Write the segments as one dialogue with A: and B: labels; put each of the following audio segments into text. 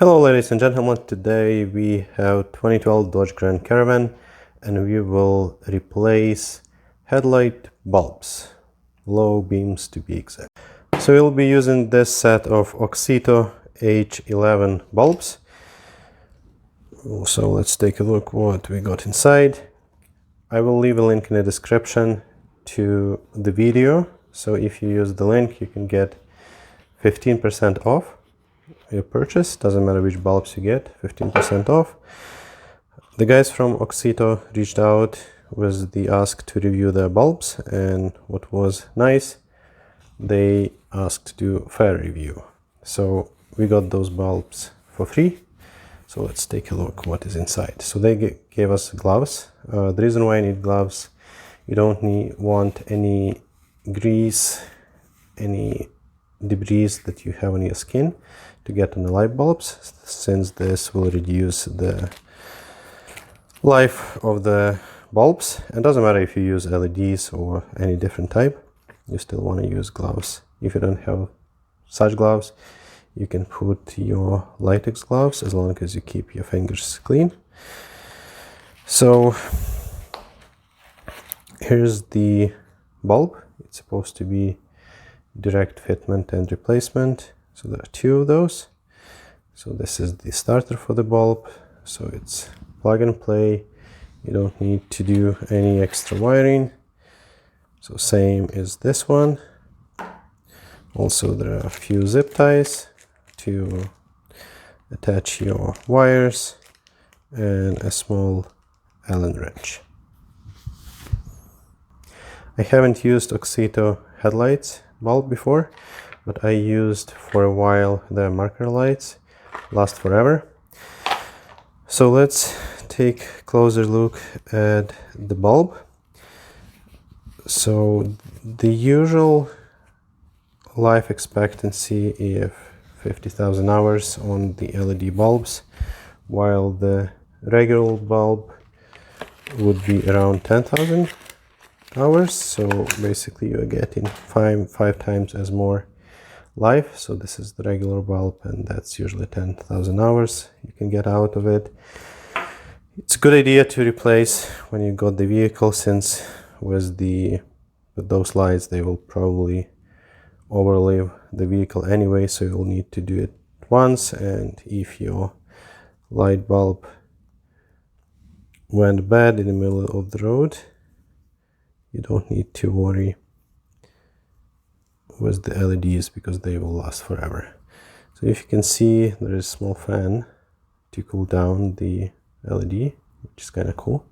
A: Hello ladies and gentlemen, today we have 2012 Dodge Grand Caravan and we will replace headlight bulbs, low beams to be exact. So we'll be using this set of Oxito H11 bulbs. So let's take a look what we got inside. I will leave a link in the description to the video, so if you use the link you can get 15% off your purchase. Doesn't matter which bulbs you get, 15% off. The guys from Oxito reached out with the ask to review their bulbs, and what was nice, they asked to do a fair review. So we got those bulbs for free. So let's take a look what is inside. So they gave us gloves. The reason why I need gloves, you don't want any grease, any debris that you have on your skin to get on the light bulbs, since this will reduce the life of the bulbs. It doesn't matter if you use LEDs or any different type, you still want to use gloves. If you don't have such gloves, you can put your latex gloves as long as you keep your fingers clean. So here's the bulb. It's supposed to be direct fitment and replacement. So there are two of those. So this is the starter for the bulb. So it's plug and play. You don't need to do any extra wiring. So same as this one. Also there are a few zip ties to attach your wires and a small Allen wrench. I haven't used Oxito headlights bulb before, but I used for a while the marker lights, last forever. So let's take a closer look at the bulb. So the usual life expectancy is 50,000 hours on the LED bulbs, while the regular bulb would be around 10,000 hours. So basically you're getting five times as more life. So this is the regular bulb, and that's usually 10,000 hours you can get out of it. It's a good idea to replace when you got the vehicle, since with those lights they will probably overlive the vehicle anyway, so you'll need to do it once. And if your light bulb went bad in the middle of the road, you don't need to worry with the LEDs because they will last forever. So if you can see, there is a small fan to cool down the LED, which is kind of cool.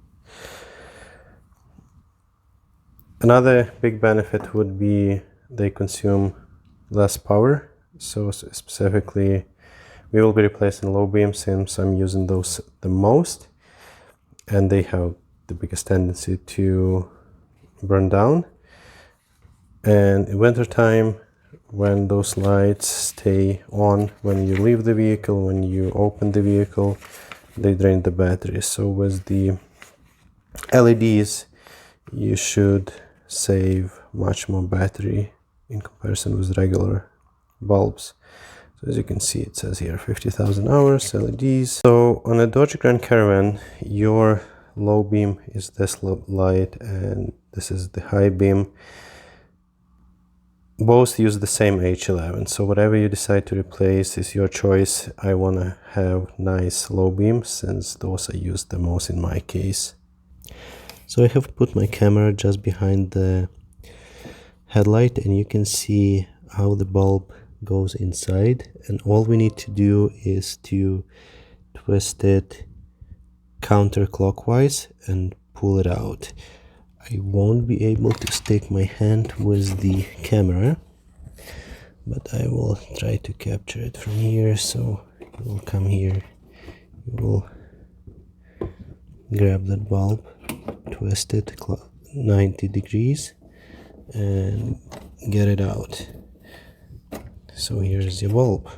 A: Another big benefit would be they consume less power. So specifically we will be replacing low beam, since I'm using those the most, and they have the biggest tendency to burn down. And in winter time, when those lights stay on when you leave the vehicle, when you open the vehicle, they drain the battery. So with the LEDs you should save much more battery in comparison with regular bulbs. So as you can see, it says here 50,000 hours LEDs. So on a Dodge Grand Caravan, your low beam is this light and this is the high beam. Both use the same H11, so whatever you decide to replace is your choice. I want to have nice low beams, since those I use the most in my case. So I have put my camera just behind the headlight, and you can see how the bulb goes inside, and all we need to do is to twist it counterclockwise and pull it out. I won't be able to stick my hand with the camera, but I will try to capture it from here. So you will come here, you will grab that bulb, twist it 90 degrees and get it out. So here's your bulb.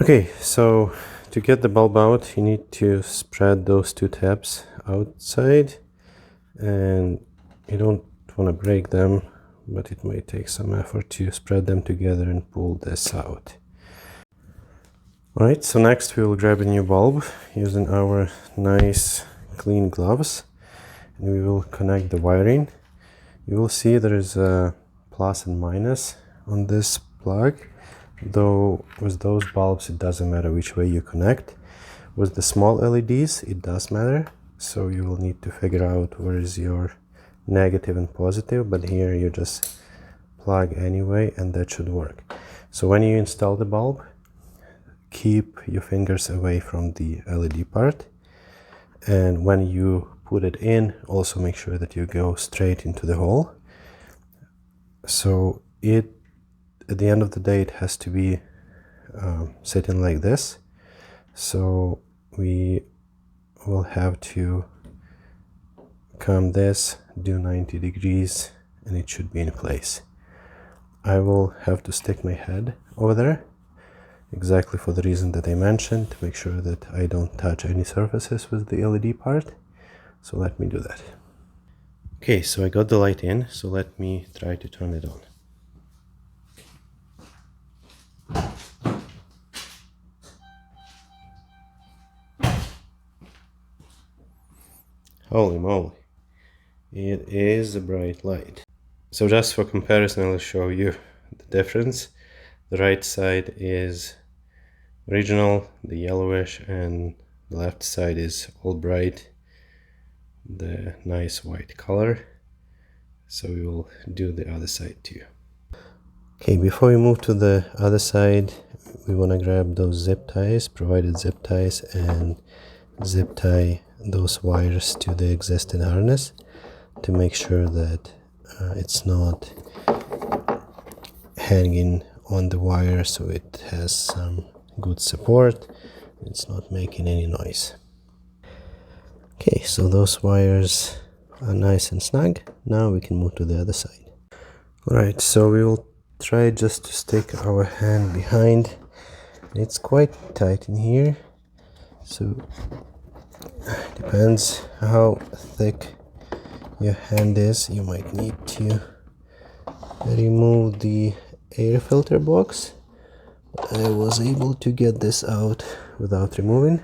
A: Okay, so to get the bulb out, you need to spread those two tabs outside, and you don't want to break them, but it may take some effort to spread them together and pull this out. Alright, so next we will grab a new bulb using our nice clean gloves, and we will connect the wiring. You will see there is a plus and minus on this plug, though with those bulbs it doesn't matter which way you connect. With the small LEDs it does matter, so you will need to figure out where is your negative and positive, but here you just plug anyway and that should work. So when you install the bulb, keep your fingers away from the LED part, and when you put it in, also make sure that you go straight into the hole. So at the end of the day it has to be sitting like this, so we will have to come this, do 90 degrees, and it should be in place. I will have to stick my head over there, exactly for the reason that I mentioned, to make sure that I don't touch any surfaces with the LED part. So let me do that. Okay, so I got the light in, so let me try to turn it on. Holy moly, it is a bright light. So just for comparison, I'll show you the difference. The right side is original, the yellowish, and the left side is all bright, the nice white color. So we will do the other side too. Okay, before we move to the other side, we want to grab those zip ties, provided zip ties, and zip tie those wires to the existing harness to make sure that it's not hanging on the wire, so it has some good support. It's not making any noise. Okay, so those wires are nice and snug. Now we can move to the other side. Alright, so we will try just to stick our hand behind. It's quite tight in here, so depends how thick your hand is. You might need to remove the air filter box. I was able to get this out without removing.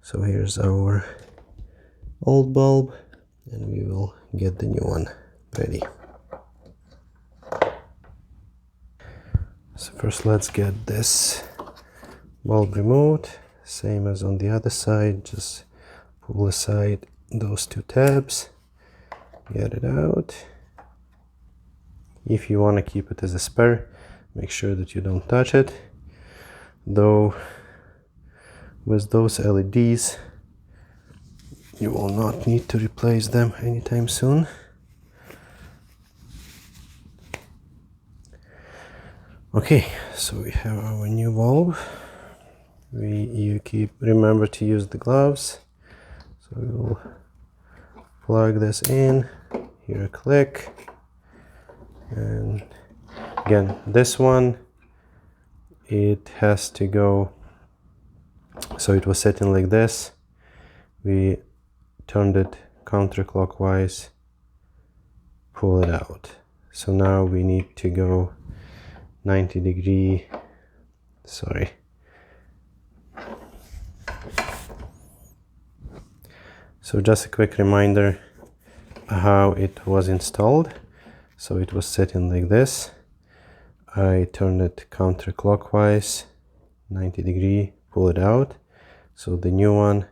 A: So here's our old bulb, and we will get the new one ready. So first let's get this bulb removed, same as on the other side. Just pull aside those two tabs, get it out. If you want to keep it as a spare, make sure that you don't touch it, though with those LEDs you will not need to replace them anytime soon. Okay, so we have our new bulb. Remember to use the gloves. So we will plug this in, here a click, and again this one, it has to go, so it was sitting like this, we turned it counterclockwise, pull it out. So now we need to go 90 degree, sorry. So just a quick reminder how it was installed. So it was sitting like this. I turned it counterclockwise, 90 degree, pull it out. So the new one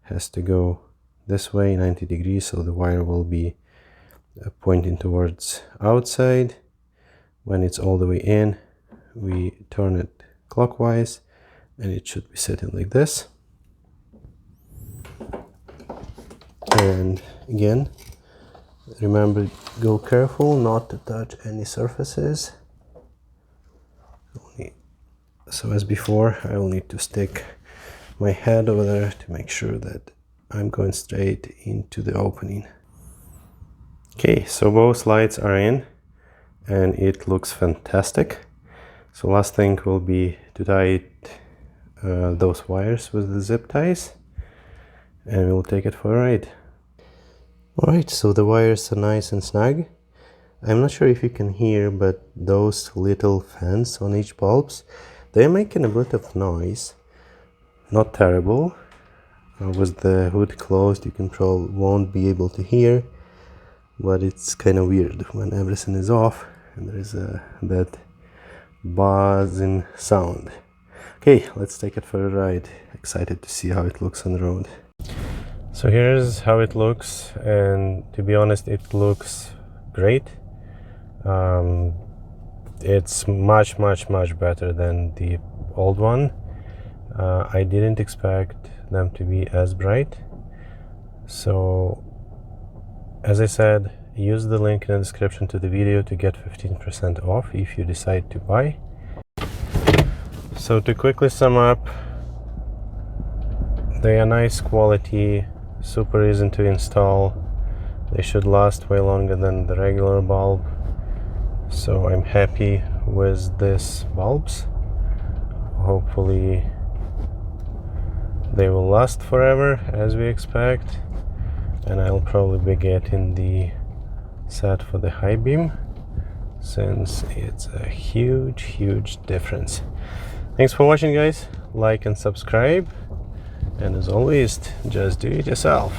A: has to go this way, 90 degrees, so the wire will be pointing towards outside. When it's all the way in, we turn it clockwise, and it should be sitting like this. And again, remember, go careful not to touch any surfaces. So as before, I will need to stick my head over there to make sure that I'm going straight into the opening. Okay, so both lights are in and it looks fantastic. So last thing will be to tie those wires with the zip ties, and we'll take it for a ride. Alright, so the wires are nice and snug. I'm not sure if you can hear, but those little fans on each bulbs, They're making a bit of noise, not terrible. With the hood closed, you won't be able to hear, but it's kind of weird when everything is off and there is that buzzing sound. Okay, let's take it for a ride. Excited to see how it looks on the road. So here's how it looks, and to be honest, it looks great. It's much better than the old one. I didn't expect them to be as bright. So as I said, use the link in the description to the video to get 15% off if you decide to buy. So to quickly sum up, they are nice quality, super easy to install. They should last way longer than the regular bulb. So I'm happy with these bulbs. Hopefully they will last forever as we expect, and I'll probably be getting the set for the high beam since it's a huge difference. Thanks for watching, guys. Like and subscribe, and as always, just do it yourself.